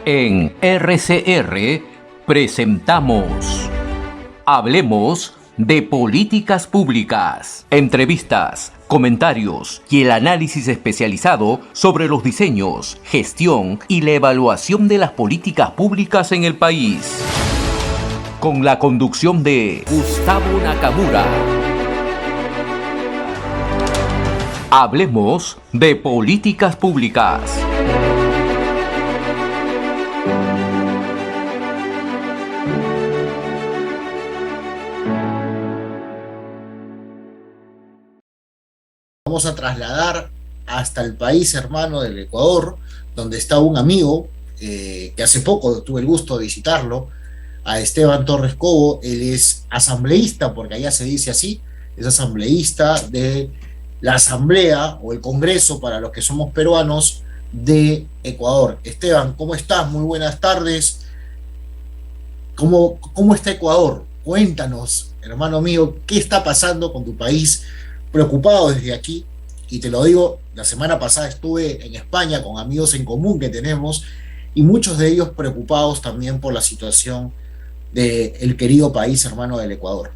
En RCR presentamos Hablemos de Políticas Públicas. Entrevistas, comentarios y el análisis especializado sobre los diseños, gestión y la evaluación de las políticas públicas en el país. Con la conducción de Gustavo Nakamura. Hablemos de Políticas Públicas. Vamos a trasladar hasta el país hermano del Ecuador, donde está un amigo que hace poco tuve el gusto de visitarlo, a Esteban Torres Cobo. Él es asambleísta, porque allá se dice así, es asambleísta de la Asamblea o el Congreso, para los que somos peruanos, de Ecuador. Esteban, ¿cómo estás? Muy buenas tardes. ¿Cómo está Ecuador? Cuéntanos, hermano mío, ¿qué está pasando con tu país? Preocupado desde aquí, y te lo digo, la semana pasada estuve en España con amigos en común que tenemos, y muchos de ellos preocupados también por la situación del querido país hermano del Ecuador.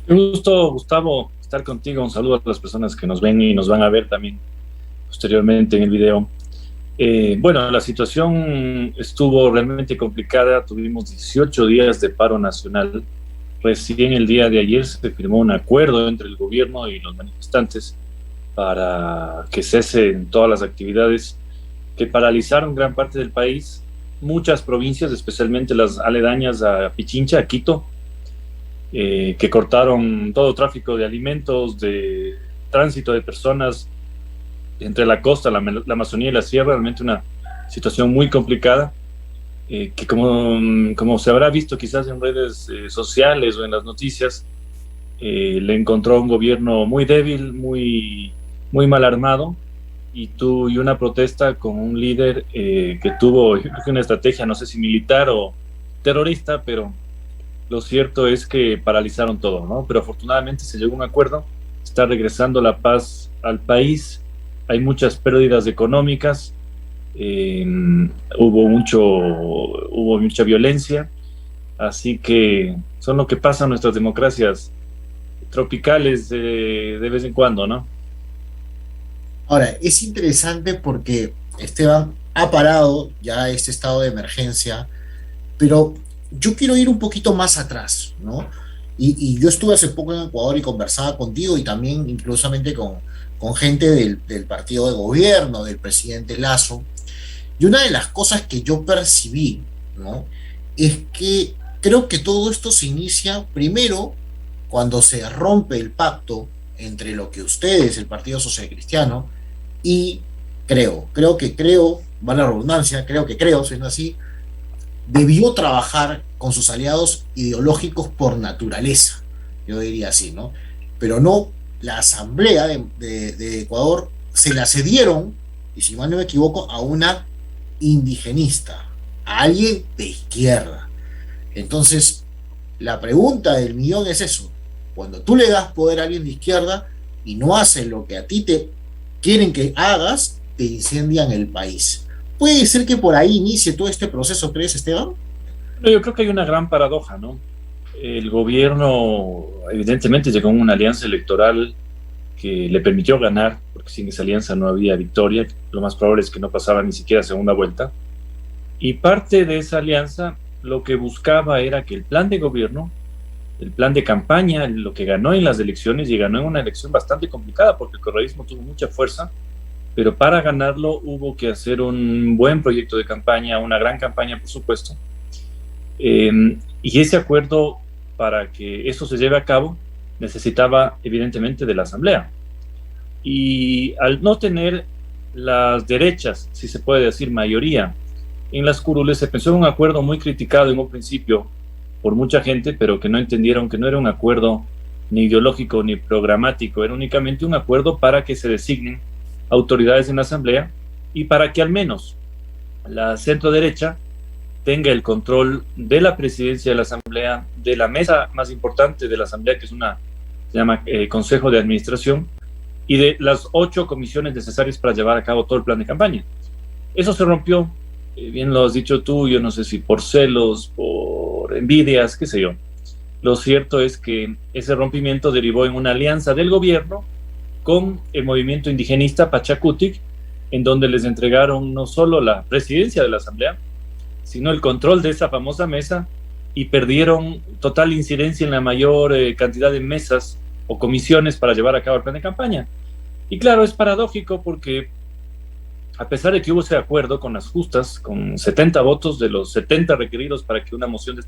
Un gusto, Gustavo, estar contigo. Un saludo a las personas que nos ven y nos van a ver también posteriormente en el video. Bueno, la situación estuvo realmente complicada. Tuvimos 18 días de paro nacional. Recién el día de ayer se firmó un acuerdo entre el gobierno y los manifestantes para que cesen todas las actividades que paralizaron gran parte del país. Muchas provincias, especialmente las aledañas a Pichincha, a Quito, que cortaron todo tráfico de alimentos, de tránsito de personas entre la costa, la Amazonía y la sierra. Realmente una situación muy complicada. Que como se habrá visto quizás en redes sociales o en las noticias, le encontró un gobierno muy débil, muy mal armado, y una protesta con un líder que tuvo una estrategia, no sé si militar o terrorista, pero lo cierto es que paralizaron todo, ¿no? Pero afortunadamente se llegó a un acuerdo, está regresando la paz al país. Hay muchas pérdidas económicas. Hubo mucha violencia, así que son lo que pasa en nuestras democracias tropicales de vez en cuando, ¿no? Ahora, es interesante porque Esteban ha parado ya este estado de emergencia, pero yo quiero ir un poquito más atrás, ¿no? Y yo estuve hace poco en Ecuador y conversaba contigo, y también inclusamente con gente del partido de gobierno, del presidente Lasso. Y una de las cosas que yo percibí, ¿no?, es que creo que todo esto se inicia primero cuando se rompe el pacto entre lo que ustedes, el Partido Social Cristiano, y va la redundancia, siendo así, debió trabajar con sus aliados ideológicos por naturaleza, yo diría así, ¿no? Pero no, la Asamblea de Ecuador se la cedieron, y si mal no me equivoco, a una indigenista, a alguien de izquierda. Entonces, la pregunta del millón es eso: cuando tú le das poder a alguien de izquierda y no hace lo que a ti te quieren que hagas, te incendian el país. ¿Puede ser que por ahí inicie todo este proceso, crees, Esteban? No, yo creo que hay una gran paradoja, ¿no? El gobierno evidentemente llegó a una alianza electoral que le permitió ganar, porque sin esa alianza no había victoria. Lo más probable es que no pasaba ni siquiera segunda vuelta. Y parte de esa alianza lo que buscaba era que el plan de gobierno, el plan de campaña, lo que ganó en las elecciones, y ganó en una elección bastante complicada porque el correísmo tuvo mucha fuerza, pero para ganarlo hubo que hacer un buen proyecto de campaña, una gran campaña, por supuesto. Y ese acuerdo, para que eso se lleve a cabo, necesitaba evidentemente de la Asamblea. Y al no tener las derechas, si se puede decir mayoría, en las curules, se pensó en un acuerdo muy criticado en un principio por mucha gente, pero que no entendieron que no era un acuerdo ni ideológico ni programático, era únicamente un acuerdo para que se designen autoridades en la Asamblea y para que al menos la centro derecha tenga el control de la presidencia de la Asamblea, de la mesa más importante de la Asamblea, que se llama Consejo de Administración, y de las 8 comisiones necesarias para llevar a cabo todo el plan de campaña. Eso se rompió bien lo has dicho tú, yo no sé si por celos, por envidias, qué sé yo. Lo cierto es que ese rompimiento derivó en una alianza del gobierno con el movimiento indigenista Pachacutic, en donde les entregaron no solo la presidencia de la Asamblea, sino el control de esa famosa mesa, y perdieron total incidencia en la mayor cantidad de mesas o comisiones para llevar a cabo el plan de campaña. Y claro, es paradójico porque a pesar de que hubo ese acuerdo con las justas, con 70 votos de los 70 requeridos para que una moción de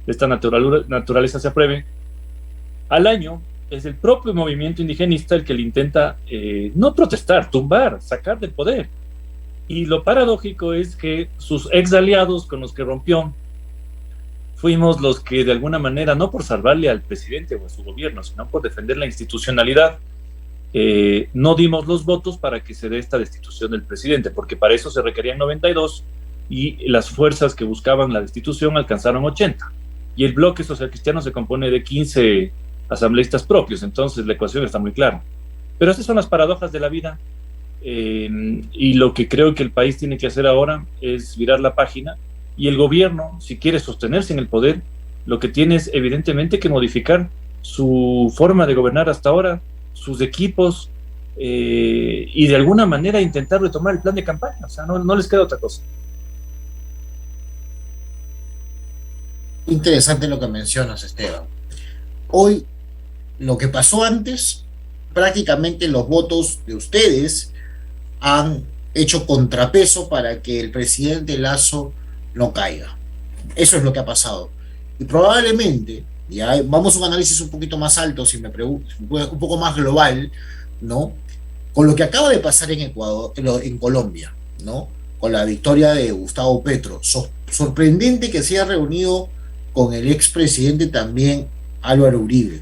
esta naturaleza se apruebe, al año es el propio movimiento indigenista el que le intenta no protestar, tumbar, sacar del poder. Y lo paradójico es que sus ex aliados con los que rompió fuimos los que de alguna manera, no por salvarle al presidente o a su gobierno, sino por defender la institucionalidad, no dimos los votos para que se dé esta destitución del presidente, porque para eso se requerían 92 y las fuerzas que buscaban la destitución alcanzaron 80. Y el bloque social cristiano se compone de 15 asambleístas propios, entonces la ecuación está muy clara. Pero esas son las paradojas de la vida, y lo que creo que el país tiene que hacer ahora es virar la página, y el gobierno, si quiere sostenerse en el poder, lo que tiene es evidentemente que modificar su forma de gobernar hasta ahora, sus equipos, y de alguna manera intentar retomar el plan de campaña. O sea, no les queda otra cosa. Interesante lo que mencionas, Esteban. Hoy, lo que pasó antes, prácticamente los votos de ustedes han hecho contrapeso para que el presidente Lasso no caiga. Eso es lo que ha pasado. Y probablemente, ya vamos a un análisis un poquito más alto, si me pregunto, un poco más global, ¿no? Con lo que acaba de pasar en Ecuador, en Colombia, ¿no? Con la victoria de Gustavo Petro. Sorprendente que se haya reunido con el expresidente también Álvaro Uribe.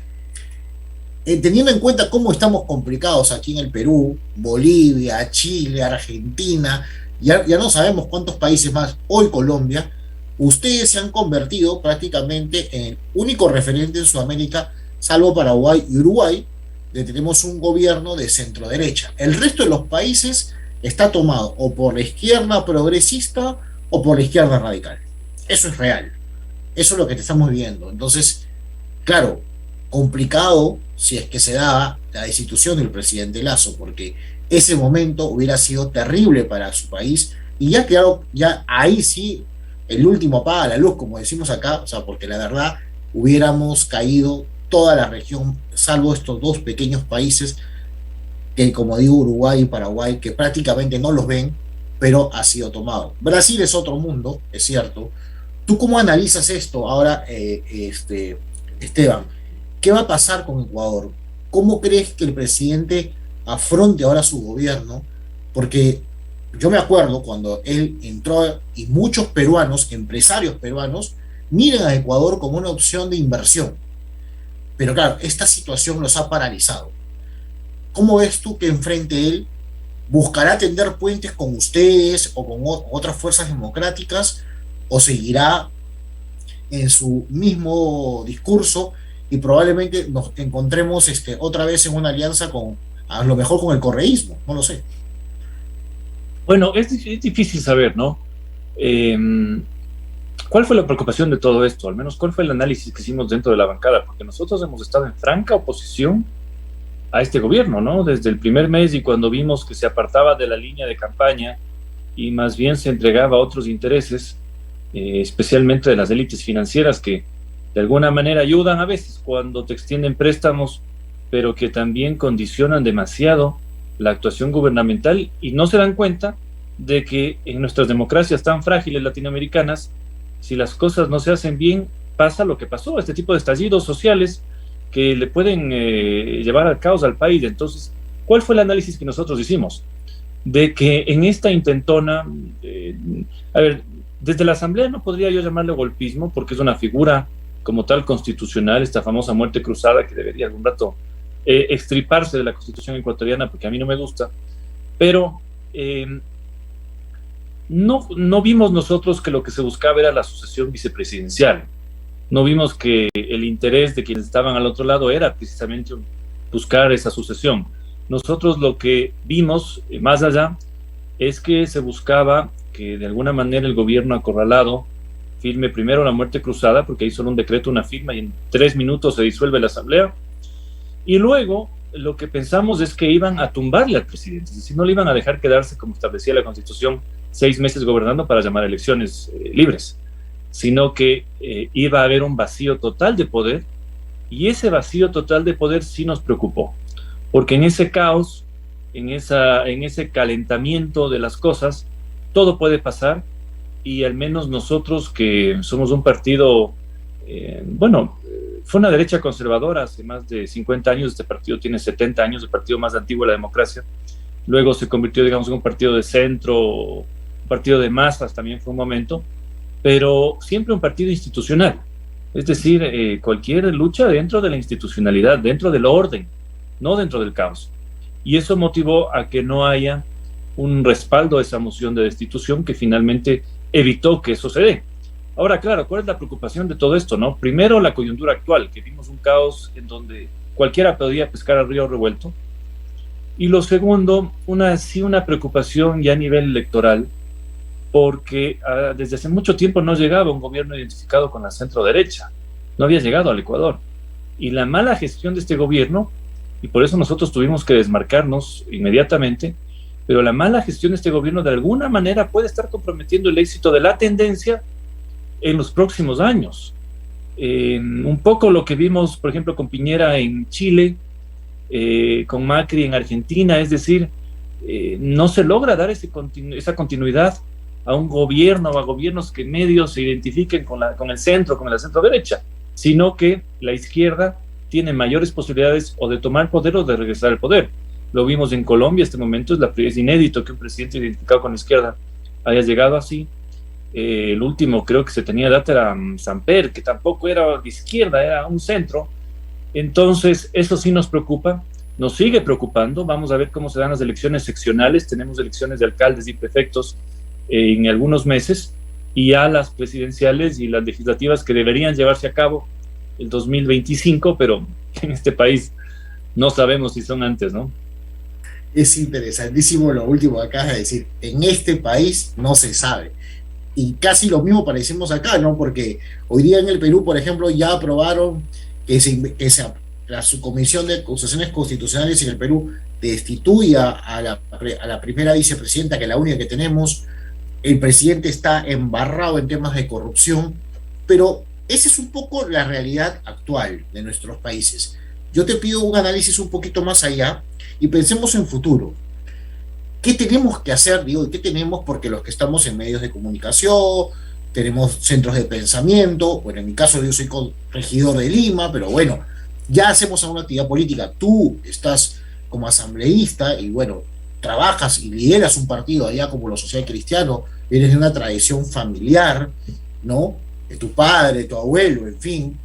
Teniendo en cuenta cómo estamos complicados aquí en el Perú, Bolivia, Chile, Argentina, ya no sabemos cuántos países más, hoy Colombia, ustedes se han convertido prácticamente en el único referente en Sudamérica, salvo Paraguay y Uruguay, de tenemos un gobierno de centro derecha. El resto de los países está tomado o por la izquierda progresista o por la izquierda radical. Eso es real. Eso es lo que te estamos viendo. Entonces, claro, complicado si es que se da la destitución del presidente Lasso, porque ese momento hubiera sido terrible para su país, y ya claro, ya ahí sí el último apaga la luz, como decimos acá, o sea, porque la verdad hubiéramos caído toda la región, salvo estos dos pequeños países que, como digo, Uruguay y Paraguay, que prácticamente no los ven, pero ha sido tomado. Brasil es otro mundo, es cierto. ¿Tú cómo analizas esto ahora, Esteban? ¿Qué va a pasar con Ecuador? ¿Cómo crees que el presidente afronte ahora su gobierno? Porque yo me acuerdo cuando él entró y muchos peruanos, empresarios peruanos, miran a Ecuador como una opción de inversión. Pero claro, esta situación los ha paralizado. ¿Cómo ves tú que enfrente él buscará tender puentes con ustedes o con otras fuerzas democráticas, o seguirá en su mismo discurso y probablemente nos encontremos otra vez en una alianza con, a lo mejor, con el correísmo? No lo sé. Bueno, es difícil saber, ¿no? ¿Cuál fue la preocupación de todo esto? Al menos, ¿cuál fue el análisis que hicimos dentro de la bancada? Porque nosotros hemos estado en franca oposición a este gobierno, ¿no? Desde el primer mes, y cuando vimos que se apartaba de la línea de campaña y más bien se entregaba a otros intereses, especialmente de las élites financieras, que de alguna manera ayudan a veces cuando te extienden préstamos, pero que también condicionan demasiado la actuación gubernamental, y no se dan cuenta de que en nuestras democracias tan frágiles latinoamericanas, si las cosas no se hacen bien, pasa lo que pasó, este tipo de estallidos sociales que le pueden llevar al caos al país. Entonces, ¿cuál fue el análisis que nosotros hicimos? De que en esta intentona, a ver, desde la Asamblea no podría yo llamarle golpismo, porque es una figura como tal constitucional, esta famosa muerte cruzada que debería algún rato extriparse de la Constitución ecuatoriana, porque a mí no me gusta, pero no vimos nosotros que lo que se buscaba era la sucesión vicepresidencial. No vimos que el interés de quienes estaban al otro lado era precisamente buscar esa sucesión. Nosotros lo que vimos más allá es que se buscaba que de alguna manera el gobierno acorralado firme primero la muerte cruzada, porque hay solo un decreto, una firma, y en 3 minutos se disuelve la asamblea, y luego lo que pensamos es que iban a tumbarle al presidente, es decir, no le iban a dejar quedarse, como establecía la Constitución, 6 meses gobernando para llamar a elecciones libres, sino que iba a haber un vacío total de poder, y ese vacío total de poder sí nos preocupó, porque en ese caos, en ese calentamiento de las cosas, todo puede pasar, y al menos nosotros que somos un partido, fue una derecha conservadora hace más de 50 años, este partido tiene 70 años, el partido más antiguo de la democracia, luego se convirtió, digamos, en un partido de centro, un partido de masas también fue un momento, pero siempre un partido institucional, es decir, cualquier lucha dentro de la institucionalidad, dentro del orden, no dentro del caos. Y eso motivó a que no haya un respaldo a esa moción de destitución que finalmente evitó que eso se dé. Ahora, claro, ¿cuál es la preocupación de todo esto, no? Primero, la coyuntura actual, que vimos un caos en donde cualquiera podía pescar al río revuelto. Y lo segundo, una preocupación ya a nivel electoral, porque desde hace mucho tiempo no llegaba un gobierno identificado con la centro-derecha, no había llegado al Ecuador. Y la mala gestión de este gobierno, y por eso nosotros tuvimos que desmarcarnos inmediatamente, pero la mala gestión de este gobierno de alguna manera puede estar comprometiendo el éxito de la tendencia en los próximos años. Un poco lo que vimos, por ejemplo, con Piñera en Chile, con Macri en Argentina, es decir, no se logra dar esa continuidad a un gobierno o a gobiernos que en medio se identifiquen con el centro, con la centro-derecha, sino que la izquierda tiene mayores posibilidades o de tomar poder o de regresar al poder. Lo vimos en Colombia, este momento es inédito que un presidente identificado con la izquierda haya llegado así. El último creo que se tenía data era Samper, que tampoco era de izquierda, era un centro. Entonces, eso sí nos preocupa, nos sigue preocupando. Vamos a ver cómo se dan las elecciones seccionales. Tenemos elecciones de alcaldes y prefectos en algunos meses, y ya las presidenciales y las legislativas que deberían llevarse a cabo el 2025, pero en este país no sabemos si son antes, ¿no? Es interesantísimo lo último que acabas de decir. En este país no se sabe. Y casi lo mismo parecemos acá, ¿no? Porque hoy día en el Perú, por ejemplo, ya aprobaron que la subcomisión de acusaciones constitucionales en el Perú destituya a la primera vicepresidenta, que es la única que tenemos. El presidente está embarrado en temas de corrupción, pero esa es un poco la realidad actual de nuestros países. Yo te pido un análisis un poquito más allá y pensemos en futuro. ¿Qué tenemos que hacer? Digo, ¿qué tenemos? Porque los que estamos en medios de comunicación, tenemos centros de pensamiento, bueno, en mi caso yo soy regidor de Lima, pero bueno, ya hacemos alguna actividad política. Tú estás como asambleísta y bueno, trabajas y lideras un partido allá como los social cristianos, eres de una tradición familiar, ¿no? De tu padre, de tu abuelo, en fin.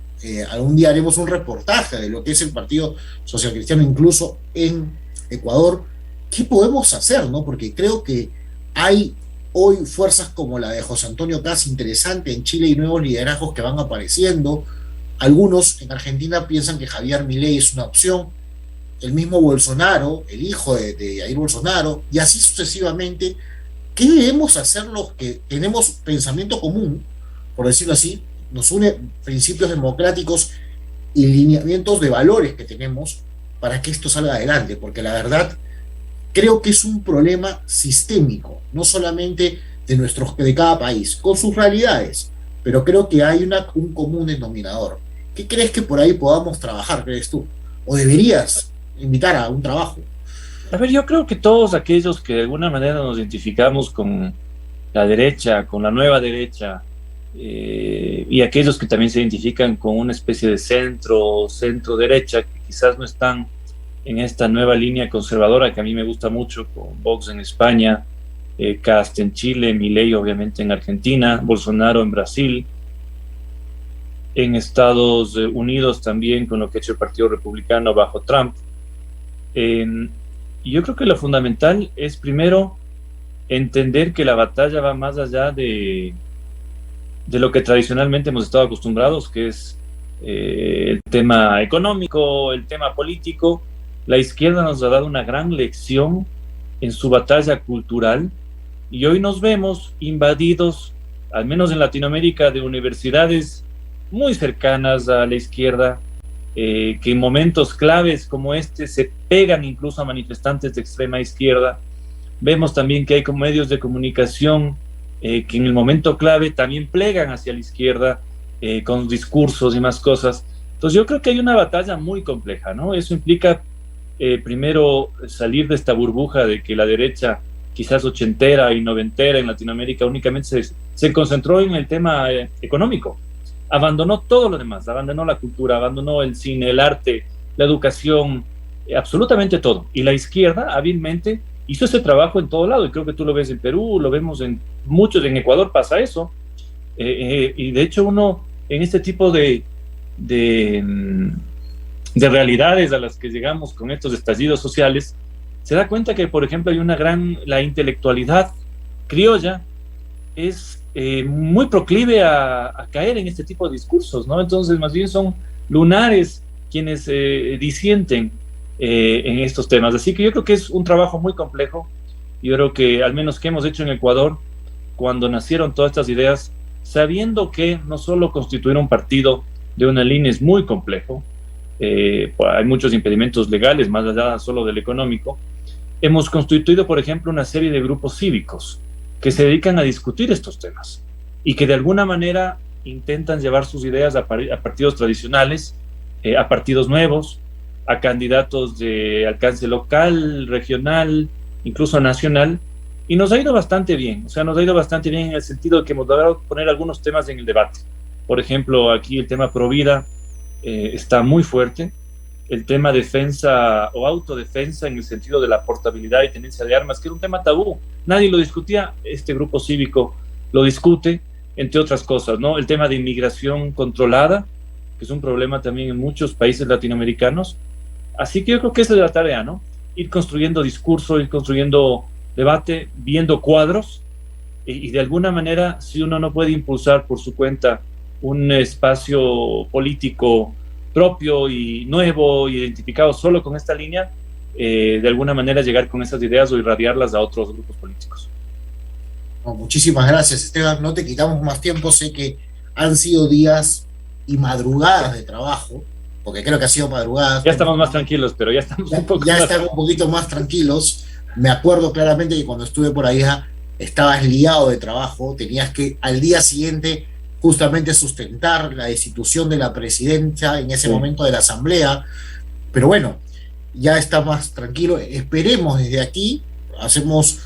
Algún día haremos un reportaje de lo que es el Partido Social Cristiano, incluso en Ecuador. ¿Qué podemos hacer, no? Porque creo que hay hoy fuerzas como la de José Antonio Kast, interesante en Chile, y nuevos liderazgos que van apareciendo. Algunos en Argentina piensan que Javier Milei es una opción, el mismo Bolsonaro, el hijo de Jair Bolsonaro, y así sucesivamente. ¿Qué debemos hacer los que tenemos pensamiento común, por decirlo así? Nos une principios democráticos y lineamientos de valores que tenemos para que esto salga adelante, porque la verdad creo que es un problema sistémico, no solamente de cada país, con sus realidades, pero creo que hay un común denominador. ¿Qué crees que por ahí podamos trabajar, crees tú? ¿O deberías invitar a un trabajo? A ver, yo creo que todos aquellos que de alguna manera nos identificamos con la derecha, con la nueva derecha, y aquellos que también se identifican con una especie de centro-derecha, que quizás no están en esta nueva línea conservadora que a mí me gusta mucho, con Vox en España, Kast en Chile, Milei obviamente en Argentina, Bolsonaro en Brasil, en Estados Unidos también con lo que ha hecho el Partido Republicano bajo Trump. Y yo creo que lo fundamental es primero entender que la batalla va más allá de lo que tradicionalmente hemos estado acostumbrados, que es el tema económico, el tema político. La izquierda nos ha dado una gran lección en su batalla cultural Y hoy nos vemos invadidos, al menos en Latinoamérica, de universidades muy cercanas a la izquierda, que en momentos claves como este se pegan incluso a manifestantes de extrema izquierda. Vemos también que hay medios de comunicación que en el momento clave también plegan hacia la izquierda con discursos y más cosas. Entonces yo creo que hay una batalla muy compleja, ¿no? Eso implica primero salir de esta burbuja de que la derecha, quizás ochentera y noventera en Latinoamérica, únicamente se concentró en el tema económico. Abandonó todo lo demás, abandonó la cultura, abandonó el cine, el arte, la educación, absolutamente todo. Y la izquierda hábilmente hizo ese trabajo en todo lado, y creo que tú lo ves en Perú, lo vemos en muchos, en Ecuador pasa eso, y de hecho uno en este tipo de realidades a las que llegamos con estos estallidos sociales, se da cuenta que, por ejemplo, la intelectualidad criolla es muy proclive a caer en este tipo de discursos, ¿no? Entonces, más bien son lunares quienes disienten en estos temas. Así que yo creo que es un trabajo muy complejo. Yo creo que, al menos que hemos hecho en Ecuador, cuando nacieron todas estas ideas, sabiendo que no solo constituir un partido de una línea es muy complejo, hay muchos impedimentos legales, más allá solo del económico, hemos constituido, por ejemplo, una serie de grupos cívicos que se dedican a discutir estos temas y que de alguna manera intentan llevar sus ideas a partidos tradicionales, a partidos nuevos, a candidatos de alcance local, regional, incluso nacional, y nos ha ido bastante bien. O sea, nos ha ido bastante bien en el sentido de que hemos logrado poner algunos temas en el debate. Por ejemplo, aquí el tema Provida está muy fuerte. El tema defensa o autodefensa en el sentido de la portabilidad y tenencia de armas, que era un tema tabú. Nadie lo discutía. Este grupo cívico lo discute, entre otras cosas, ¿no? El tema de inmigración controlada, que es un problema también en muchos países latinoamericanos. Así que yo creo que esa es la tarea, ¿no? Ir construyendo discurso, ir construyendo debate, viendo cuadros, y de alguna manera, si uno no puede impulsar por su cuenta un espacio político propio y nuevo, identificado solo con esta línea, de alguna manera llegar con esas ideas o irradiarlas a otros grupos políticos. No, muchísimas gracias, Esteban. No te quitamos más tiempo. Sé que han sido días y madrugadas de trabajo, porque creo que ha sido madrugadas. Ya estamos más tranquilos, pero ya estamos están un poquito más tranquilos. Me acuerdo claramente que cuando estuve por ahí estabas liado de trabajo, tenías que al día siguiente justamente sustentar la destitución de la presidencia en ese momento de la asamblea, pero bueno, ya está más tranquilo. Esperemos desde aquí, hacemos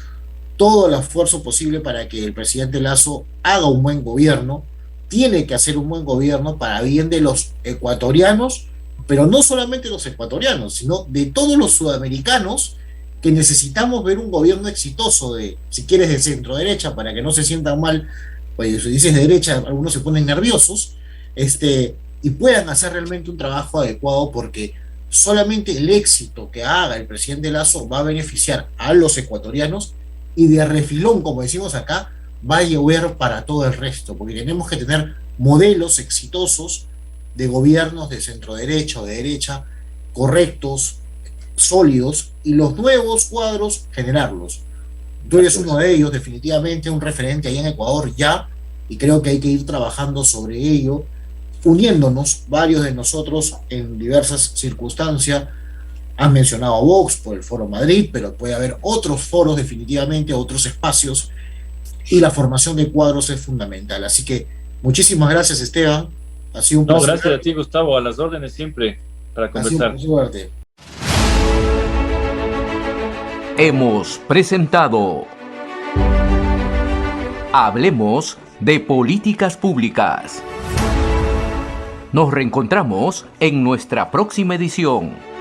todo el esfuerzo posible para que el presidente Lasso haga un buen gobierno. Tiene que hacer un buen gobierno para bien de los ecuatorianos, pero no solamente los ecuatorianos, sino de todos los sudamericanos, que necesitamos ver un gobierno exitoso, si quieres, de centro derecha, para que no se sientan mal. Pues si dices de derecha, algunos se ponen nerviosos, y puedan hacer realmente un trabajo adecuado, porque solamente el éxito que haga el presidente Lasso va a beneficiar a los ecuatorianos, y de refilón, como decimos acá, va a llover para todo el resto, porque tenemos que tener modelos exitosos de gobiernos de centro derecha o de derecha, correctos, sólidos, y los nuevos cuadros generarlos. Tú eres uno de ellos, definitivamente un referente ahí en Ecuador ya, y creo que hay que ir trabajando sobre ello, uniéndonos, varios de nosotros en diversas circunstancias. Has mencionado a Vox por el Foro Madrid, pero puede haber otros foros, definitivamente, otros espacios, y la formación de cuadros es fundamental. Así que muchísimas gracias, Esteban. Ha sido un placer. Gracias a ti, Gustavo, a las órdenes siempre para conversar. Ha sido un placer. Hemos presentado Hablemos de Políticas Públicas. Nos reencontramos en nuestra próxima edición.